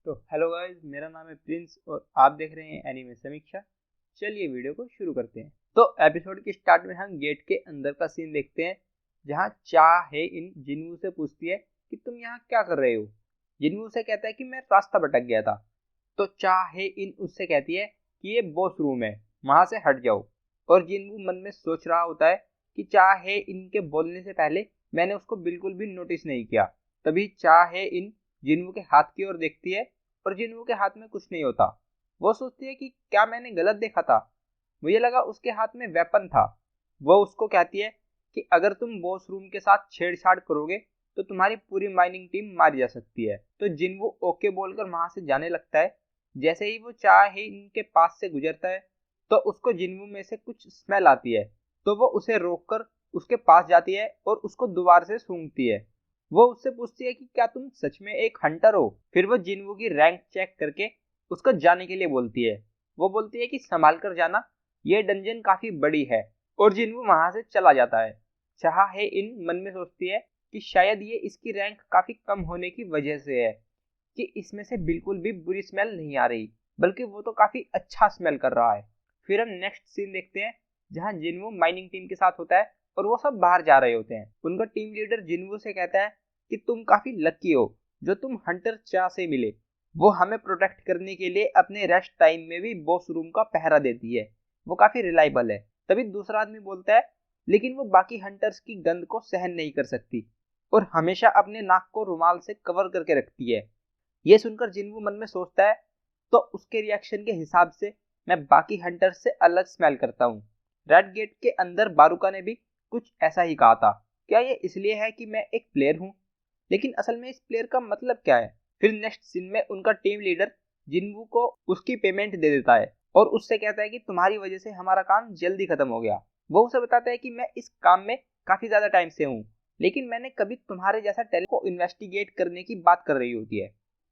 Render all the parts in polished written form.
तो hello guys, मेरा नाम है प्रिंस और आप देख रहे हैं एनीमे समीक्षा। चलिए वीडियो को शुरू करते हैं। तो एपिसोड के स्टार्ट में हम गेट के अंदर का सीन देखते हैं, जहां चा हे इन जिनवू से पूछती है कि तुम यहाँ क्या कर रहे हो। जिनवू से कहता है कि मैं रास्ता भटक गया था। तो चा हे इन उससे कहती है कि ये बॉस रूम है, वहां से हट जाओ। और जिनवू मन में सोच रहा होता है कि चा हे इन के बोलने से पहले मैंने उसको बिल्कुल भी नोटिस नहीं किया। तभी चा हे इन जिनवू के हाथ की ओर देखती है और जिनवू के हाथ में कुछ नहीं होता। वो सोचती है कि क्या मैंने गलत देखा था, मुझे लगा उसके हाथ में वेपन था। वो उसको कहती है कि अगर तुम बॉस रूम के साथ छेड़छाड़ करोगे तो तुम्हारी पूरी माइनिंग टीम मारी जा सकती है। तो जिनवू ओके बोलकर वहां से जाने लगता है। जैसे ही वो चाहे इनके पास से गुजरता है तो उसको जिनवू में से कुछ स्मेल आती है। तो वो उसे रोककर उसके पास जाती है और उसको दोबारा से सूंघती है। वो उससे पूछती है कि क्या तुम सच में एक हंटर हो। फिर वो जिनवू की रैंक चेक करके उसको जाने के लिए बोलती है। वो बोलती है कि संभाल कर जाना, ये डंजन काफी बड़ी है। और जिनवू वहां से चला जाता है। चाह है इन मन में सोचती है कि शायद ये इसकी रैंक काफी कम होने की वजह से है कि इसमें से बिल्कुल भी बुरी स्मेल नहीं आ रही, बल्कि वो तो काफी अच्छा स्मेल कर रहा है। फिर हम नेक्स्ट सीन देखते हैं, जहां जिनवू माइनिंग टीम के साथ होता है और वो सब बाहर जा रहे होते हैं। उनका टीम लीडर जिनवू से कहता है कि तुम काफी लकी हो जो तुम हंटर चा से मिले। वो हमें प्रोटेक्ट करने के लिए अपने रेस्ट टाइम में भी बॉस रूम का पहरा देती है, वो काफी रिलायबल है। तभी दूसरा आदमी बोलता है लेकिन वो बाकी हंटर्स की गंध को सहन नहीं कर सकती और हमेशा अपने नाक को रुमाल से कवर करके रखती है। ये सुनकर जिनवू मन में सोचता है तो उसके रिएक्शन के हिसाब से मैं बाकी हंटर्स से अलग स्मेल करता हूँ। रेड गेट के अंदर बारूका ने भी कुछ ऐसा ही कहा था। क्या ये इसलिए है कि मैं एक प्लेयर हूँ? लेकिन असल में इस प्लेयर का मतलब क्या है? फिर नेक्स्ट सीन में उनका टीम लीडर जिनवू को उसकी पेमेंट दे देता है और उससे कहता है कि तुम्हारी वजह से हमारा काम जल्दी खत्म हो गया। वो उसे बताता है कि मैं इस काम में काफी ज्यादा टाइम से हूँ, लेकिन मैंने कभी तुम्हारे जैसा टैलेंट को इन्वेस्टिगेट करने की बात कर रही होती है।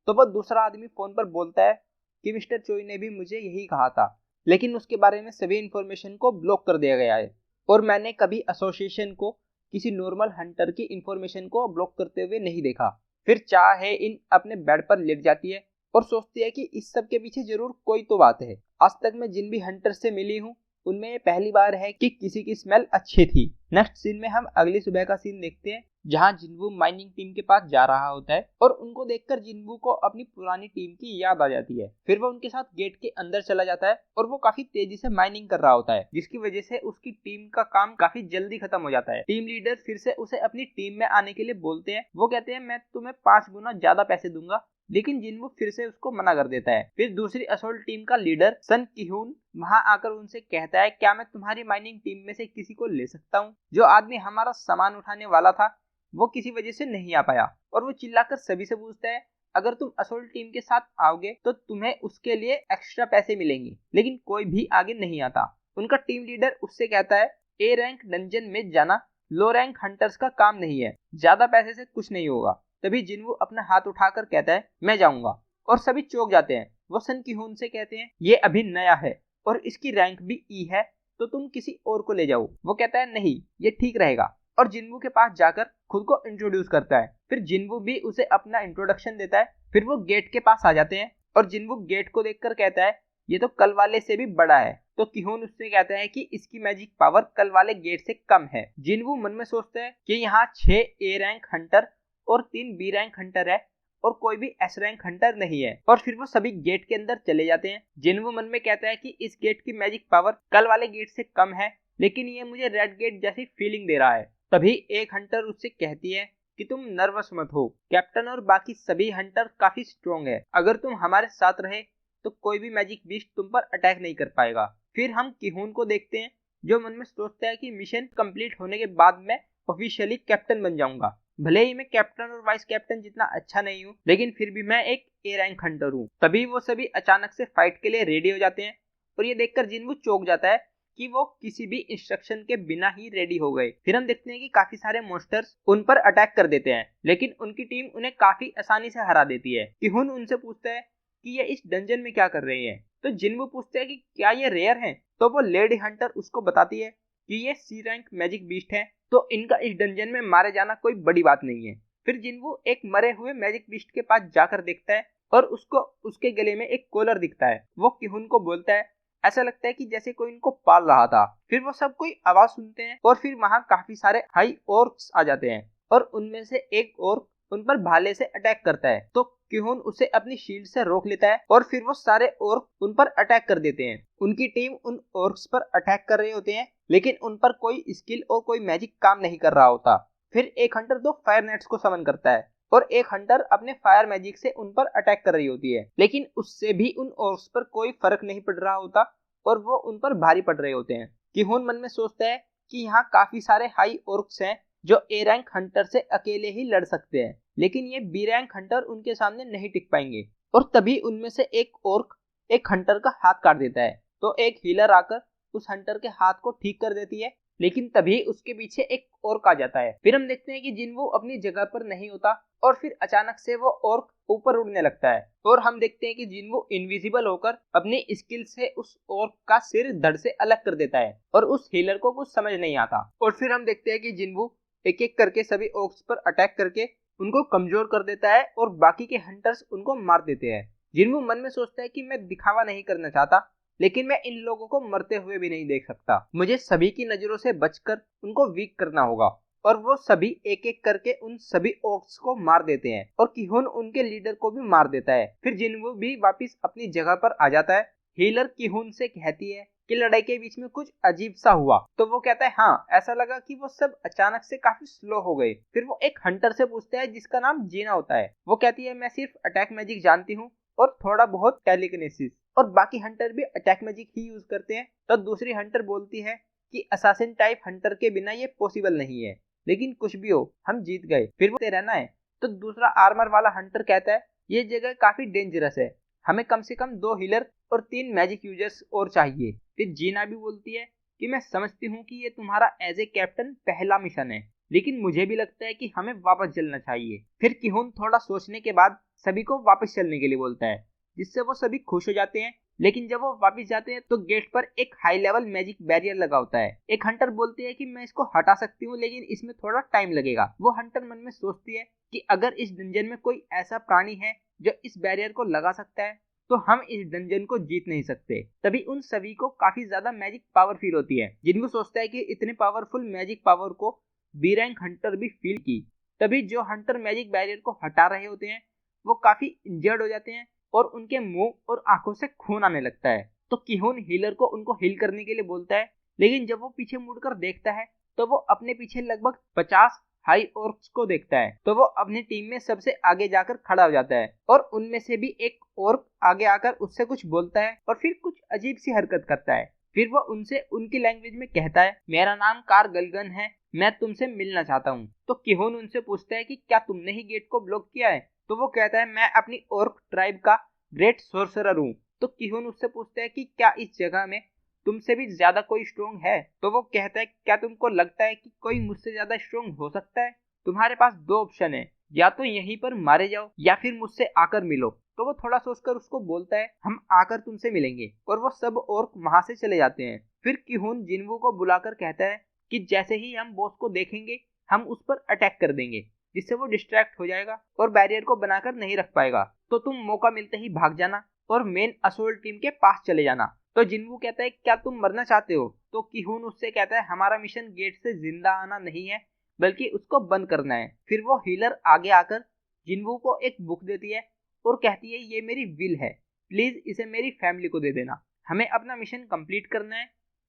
तो वह दूसरा आदमी फोन पर बोलता है कि मिस्टर चोई ने भी मुझे यही कहा था, लेकिन उसके बारे में सभी इंफॉर्मेशन को ब्लॉक कर दिया गया है और मैंने कभी एसोसिएशन को किसी नॉर्मल हंटर की इंफॉर्मेशन को ब्लॉक करते हुए नहीं देखा। फिर चाहे इन अपने बेड पर लेट जाती है और सोचती है कि इस सब के पीछे जरूर कोई तो बात है। आज तक मैं जिन भी हंटर से मिली हूँ उनमें ये पहली बार है कि किसी की स्मेल अच्छी थी। नेक्स्ट सीन में हम अगली सुबह का सीन देखते हैं, जहां जिनवू माइनिंग टीम के पास जा रहा होता है और उनको देखकर जिनवू को अपनी पुरानी टीम की याद आ जाती है। फिर वो उनके साथ गेट के अंदर चला जाता है और वो काफी तेजी से माइनिंग कर रहा होता है, जिसकी वजह से उसकी टीम का काम काफी जल्दी खत्म हो जाता है। टीम लीडर फिर से उसे अपनी टीम में आने के लिए बोलते हैं। वो कहते हैं मैं तुम्हें 5 गुना ज्यादा पैसे दूंगा, लेकिन जिनवू फिर से उसको मना कर देता है। फिर दूसरी असोल्ट टीम का लीडर सन किहून वहां आकर उनसे कहता है क्या मैं तुम्हारी माइनिंग टीम में से किसी को ले सकता हूँ? जो आदमी हमारा सामान उठाने वाला था वो किसी वजह से नहीं आ पाया। और वो चिल्लाकर सभी से पूछता है अगर तुम असोल्ट टीम के साथ आओगे तो तुम्हें उसके लिए एक्स्ट्रा पैसे मिलेंगे, लेकिन कोई भी आगे नहीं आता। उनका टीम लीडर उससे कहता है ए रैंक डंजन में जाना लो रैंक हंटर्स का काम नहीं है, ज्यादा पैसे से कुछ नहीं होगा। तभी जिनवू अपना हाथ उठाकर कहता है मैं जाऊंगा और सभी चौंक जाते हैं। वो सन किहून से कहते हैं ये अभी नया है और इसकी रैंक भी ई है, तो तुम किसी और को ले जाओ। वो कहता है नहीं, ये ठीक रहेगा और जिनवू के पास जाकर खुद को इंट्रोड्यूस करता है। फिर जिनवू भी उसे अपना इंट्रोडक्शन देता है। फिर वो गेट के पास आ जाते हैं और जिनवू गेट को देखकर कहता है ये तो कल वाले से भी बड़ा है। तो किहून उससे कहता है कि इसकी मैजिक पावर कल वाले गेट से कम है। जिनवू मन में सोचता है कि यहाँ 6 ए रैंक हंटर और 3 बी रैंक हंटर है और कोई भी एस रैंक हंटर नहीं है। और फिर वो सभी गेट के अंदर चले जाते हैं। जिनवू मन में कहता है कि इस गेट की मैजिक पावर कल वाले गेट से कम है, लेकिन ये मुझे रेड गेट जैसी फीलिंग दे रहा है। तभी एक हंटर उससे कहती है कि तुम नर्वस मत हो, कैप्टन और बाकी सभी हंटर काफी स्ट्रॉन्ग है, अगर तुम हमारे साथ रहे तो कोई भी मैजिक बीस्ट तुम पर अटैक नहीं कर पाएगा। फिर हम किहून को देखते हैं जो मन में सोचता है कि मिशन कंप्लीट होने के बाद मैं ऑफिशियली कैप्टन बन जाऊंगा। भले ही मैं कैप्टन और वाइस कैप्टन जितना अच्छा नहीं हूँ, लेकिन फिर भी मैं एक ए रैंक हंटर हूँ। तभी वो सभी अचानक से फाइट के लिए रेडी हो जाते हैं और ये देखकर जिनवू चौंक जाता है कि वो किसी भी इंस्ट्रक्शन के बिना ही रेडी हो गए। फिर हम देखते हैं कि काफी सारे मॉन्स्टर्स उन पर अटैक कर देते हैं, लेकिन उनकी टीम उन्हें काफी आसानी से हरा देती है। किहून उनसे पूछता है कि ये इस डंजन में क्या कर रहे हैं। तो जिनवू पूछते हैं कि क्या ये रेयर हैं? तो वो लेडी हंटर उसको बताती है कि ये सी रैंक मैजिक बीस्ट है, तो इनका इस डंजन में मारे जाना कोई बड़ी बात नहीं है। फिर जिनवू एक मरे हुए मैजिक बीस्ट के पास जाकर देखता है और उसको उसके गले में एक कॉलर दिखता है। वो किहुन को बोलता है, ऐसा लगता है कि जैसे कोई इनको पाल रहा था। फिर वो सब कोई आवाज सुनते हैं और फिर वहां काफी सारे हाई ऑर्क्स आ जाते हैं और उनमें से एक ऑर्क उन पर भाले से अटैक करता है। तो किहुन उसे अपनी शील्ड से रोक लेता है और फिर वो सारे ऑर्क उन पर अटैक कर देते हैं। उनकी टीम उन ऑर्क्स पर अटैक कर रहे होते हैं, लेकिन उन पर कोई स्किल और कोई मैजिक काम नहीं कर रहा होता। फिर एक हंटर 2 फायर नेट्स को समन करता है और एक हंटर अपने फायर मैजिक से उन पर अटैक कर रही होती है, लेकिन उससे भी उन ऑर्क्स पर कोई फर्क नहीं पड़ रहा होता और वो उन पर भारी पड़ रहे होते हैं। किहुन मन में सोचता है कि यहाँ काफी सारे हाई ऑर्क्स हैं जो ए रैंक हंटर से अकेले ही लड़ सकते हैं, लेकिन ये बी रैंक हंटर उनके सामने नहीं टिक पाएंगे। और तभी उनमें से एक ऑर्क एक हंटर का हाथ काट देता है। तो एक हीलर आकर उस हंटर के हाथ को ठीक कर देती है, लेकिन तभी उसके पीछे एक ऑर्क आ जाता है। फिर हम देखते हैं कि जिन्वू अपनी जगह पर नहीं होता और फिर अचानक से वो ऑर्क ऊपर उड़ने लगता है और हम देखते हैं कि जिन्वू इनविजिबल होकर अपनी स्किल से उस ऑर्क का सिर धड़ से अलग कर देता है और उस हीलर को कुछ समझ नहीं आता। और फिर हम देखते हैं कि जिन्वू एक एक करके सभी ऑर्क्स पर अटैक करके उनको कमजोर कर देता है और बाकी के हंटर्स उनको मार देते हैं। जिन्वू मन में सोचता है कि मैं दिखावा नहीं करना चाहता, लेकिन मैं इन लोगों को मरते हुए भी नहीं देख सकता। मुझे सभी की नजरों से बचकर उनको वीक करना होगा। और वो सभी एक एक करके उन सभी ऑर्क्स को मार देते हैं और किहुन उनके लीडर को भी मार देता है। फिर जिन्वू भी वापस अपनी जगह पर आ जाता है। हीलर किहुन से कहती है कि लड़ाई के बीच में कुछ अजीब सा हुआ। तो वो कहता है हाँ, ऐसा लगा कि वो सब अचानक से काफी स्लो हो गए। फिर वो एक हंटर से पूछता है जिसका नाम जीना होता है। वो कहती है मैं सिर्फ अटैक मैजिक जानती हूँ और थोड़ा बहुत टेलीकिनेसिस, और बाकी हंटर भी अटैक मैजिक ही यूज करते हैं। तो दूसरी हंटर बोलती है कि असासिन टाइप हंटर के बिना ये पॉसिबल नहीं है, लेकिन कुछ भी हो हम जीत गए, फिर वो रहना है। तो दूसरा आर्मर वाला हंटर कहता है ये जगह काफी डेंजरस है, हमें कम से कम 2 हीलर और 3 मैजिक यूजर्स और चाहिए। फिर जीना भी बोलती है कि मैं समझती हूँ कि ये तुम्हारा एज ए कैप्टन पहला मिशन है, लेकिन मुझे भी लगता है कि हमें वापस चलना चाहिए। फिर किहुन थोड़ा सोचने के बाद सभी को वापस चलने के लिए बोलता है, जिससे वो सभी खुश हो जाते हैं। लेकिन जब वो वापस जाते हैं तो गेट पर एक हाई लेवल मैजिक बैरियर लगा होता है। एक हंटर बोलती है कि मैं इसको हटा सकती हूँ, लेकिन इसमें थोड़ा टाइम लगेगा। वो हंटर मन में सोचती है कि अगर इस डंजन में कोई ऐसा प्राणी है जो इस बैरियर को लगा सकता है तो हम इस डंजन को जीत नहीं सकते। तभी उन सभी को काफी ज्यादा मैजिक पावर फील होती है। जिन्वू सोचता है कि इतने पावरफुल मैजिक पावर को बी रैंक हंटर भी फील की। तभी जो हंटर मैजिक बैरियर को हटा रहे होते हैं वो काफी इंजर्ड हो जाते हैं और उनके मुंह और आंखों से खून आने लगता है। तो किहुन हीलर को उनको हील करने के लिए बोलता है, लेकिन जब वो पीछे मुड़कर देखता है तो वो अपने पीछे लगभग 50 हाई ऑर्क्स को देखता है। तो वो अपनी टीम में सबसे आगे जाकर खड़ा हो जाता है और उनमें से भी एक ऑर्क आगे आकर उससे कुछ बोलता है और फिर कुछ अजीब सी हरकत करता है। फिर वो उनसे उनकी लैंग्वेज में कहता है मेरा नाम कार गलगन है, मैं तुमसे मिलना चाहता हूँ। तो किहुन उनसे पूछता है कि क्या तुमने ही गेट को ब्लॉक किया है। तो वो कहता है मैं अपनी ऑर्क ट्राइब का ग्रेट सोर्सरर हूँ। तो किहुन उससे पूछता है कि क्या इस जगह में तुमसे भी ज्यादा कोई स्ट्रोंग है। तो वो कहता है क्या तुमको लगता है कि कोई मुझसे ज्यादा स्ट्रोंग हो सकता है। तुम्हारे पास 2 ऑप्शन है, या तो यहीं पर मारे जाओ या फिर मुझसे आकर मिलो। तो वो थोड़ा सोचकर उसको बोलता है हम आकर तुमसे मिलेंगे, और वो सब ऑर्क वहां से चले जाते हैं। फिर किहुन जिन्वू को बुलाकर कहता है कि जैसे ही हम बॉस को देखेंगे हम उस पर अटैक कर देंगे, जिससे वो डिस्ट्रैक्ट हो जाएगा और बैरियर को बनाकर नहीं रख पाएगा। तो तुम मौका मिलते ही भाग जाना और मेन असोल्ट टीम के पास चले जाना। तो जिन्वू कहता है क्या तुम मरना चाहते हो। तो किहुन उससे कहता है हमारा मिशन गेट से जिंदा आना नहीं है, बल्कि उसको बंद करना है। फिर वो हीलर आगे आकर जिन्वू को एक बुक देती है और कहती है ये मेरी विल है, प्लीज इसे मेरी फैमिली को दे देना। हमें अपना मिशन कंप्लीट करना है,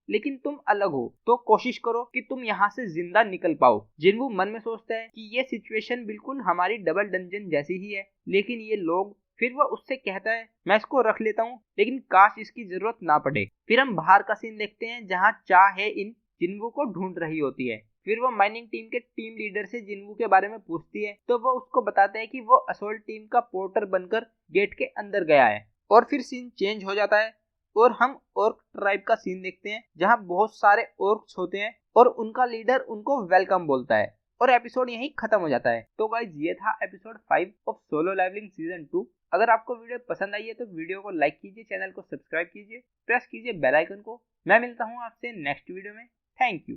लेकिन तुम अलग हो तो कोशिश करो कि तुम यहाँ से जिंदा निकल पाओ। जिन्वू मन में सोचता है कि ये सिचुएशन बिल्कुल हमारी डबल डंजन जैसी ही है, लेकिन ये लोग। फिर वह उससे कहता है मैं इसको रख लेता हूँ, लेकिन काश इसकी जरूरत ना पड़े। फिर हम बाहर का सीन देखते हैं जहाँ चा है इन जिन्वू को ढूंढ रही होती है। फिर वो माइनिंग टीम के टीम लीडर से जिन्वू के बारे में पूछती है, तो वो उसको बताता है कि वो असोल्ट टीम का पोर्टर बनकर गेट के अंदर गया है। और फिर सीन चेंज हो जाता है और हम ऑर्क ट्राइब का सीन देखते हैं जहाँ बहुत सारे ऑर्क्स होते हैं और उनका लीडर उनको वेलकम बोलता है और एपिसोड यहीं खत्म हो जाता है। तो गाइस ये था episode 5 of solo levelling season 2। अगर आपको वीडियो पसंद आई है तो वीडियो को लाइक कीजिए, चैनल को सब्सक्राइब कीजिए, प्रेस कीजिए बेल आइकन को। मैं मिलता हूँ आपसे नेक्स्ट वीडियो में। Thank you.